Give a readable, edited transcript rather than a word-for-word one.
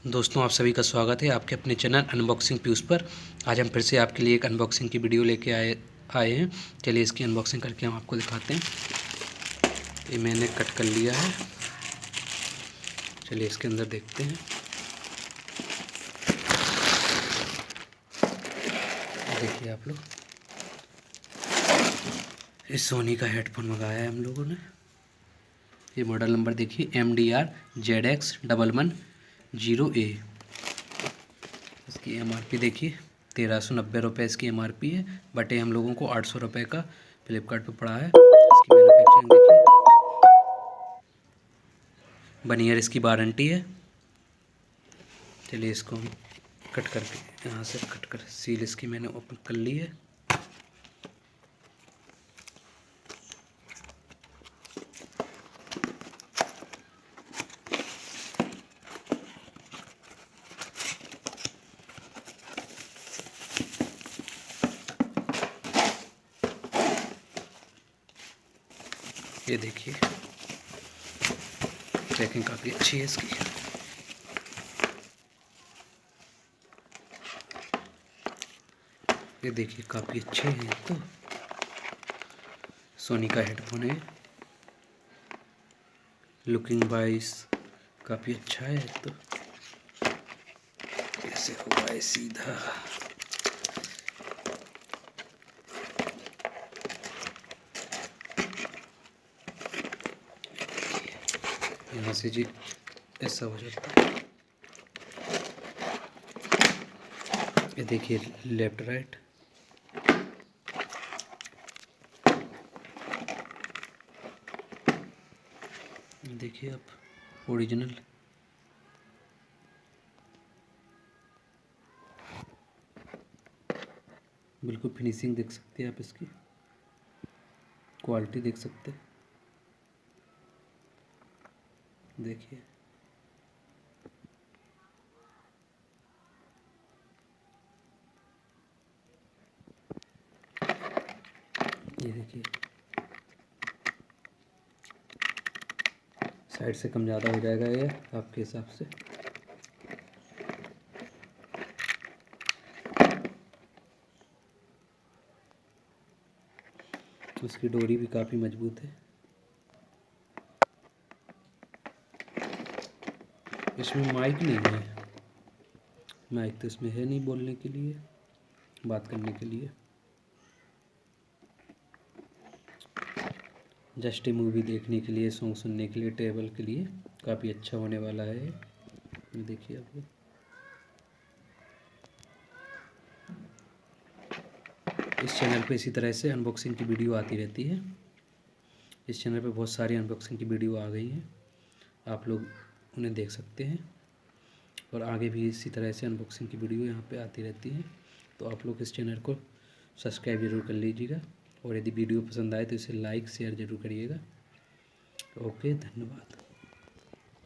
दोस्तों आप सभी का स्वागत है आपके अपने चैनल अनबॉक्सिंग पीयूष पर। आज हम फिर से आपके लिए एक अनबॉक्सिंग की वीडियो लेके आए हैं। चलिए इसकी अनबॉक्सिंग करके हम आपको दिखाते हैं। ये मैंने कट कर लिया है। चलिए इसके अंदर देखते हैं। देखिए आप लोग, इस सोनी का हेडफोन मंगाया है हम लोगों ने। ये मॉडल नंबर देखिए MDR-ZX110A। इसकी MRP देखिए 1390 रुपये इसकी MRP है, बट ये हम लोगों को 800 रुपये का फ्लिपकार्ट पे पड़ा है। इसकी मैन्युफैक्चरिंग देखिए, 1 ईयर इसकी वारंटी है। चलिए इसको हम कट करके यहाँ से कट कर सील इसकी मैंने ओपन कर ली है। ये देखिए पैकिंग काफ़ी अच्छी है इसकी। ये देखिए काफ़ी अच्छे हैं। तो सोनी का हेडफोन है, लुकिंग वाइज काफ़ी अच्छा है। तो कैसे हुआ है सीधा, यहाँ से जी ऐसा हो जाता है। ये देखिए लेफ्ट राइट। देखिए आप ओरिजिनल। बिल्कुल फिनिशिंग देख सकते हैं आप, इसकी क्वालिटी देख सकते हैं। देखिए ये देखिए साइड से कम ज़्यादा हो जाएगा ये आपके हिसाब से। उसकी डोरी भी काफ़ी मजबूत है। इसमें माइक नहीं है, माइक तो इसमें है नहीं बोलने के लिए, बात करने के लिए। जस्ट मूवी देखने के लिए, सॉन्ग सुनने के लिए, टेबल के लिए काफ़ी अच्छा होने वाला है। देखिए आप लोग, इस चैनल पे इसी तरह से अनबॉक्सिंग की वीडियो आती रहती है। इस चैनल पे बहुत सारी अनबॉक्सिंग की वीडियो आ गई हैं, आप लोग उन्हें देख सकते हैं। और आगे भी इसी तरह से अनबॉक्सिंग की वीडियो यहाँ पे आती रहती हैं। तो आप लोग इस चैनल को सब्सक्राइब ज़रूर कर लीजिएगा, और यदि वीडियो पसंद आए तो इसे लाइक शेयर ज़रूर करिएगा। ओके, धन्यवाद।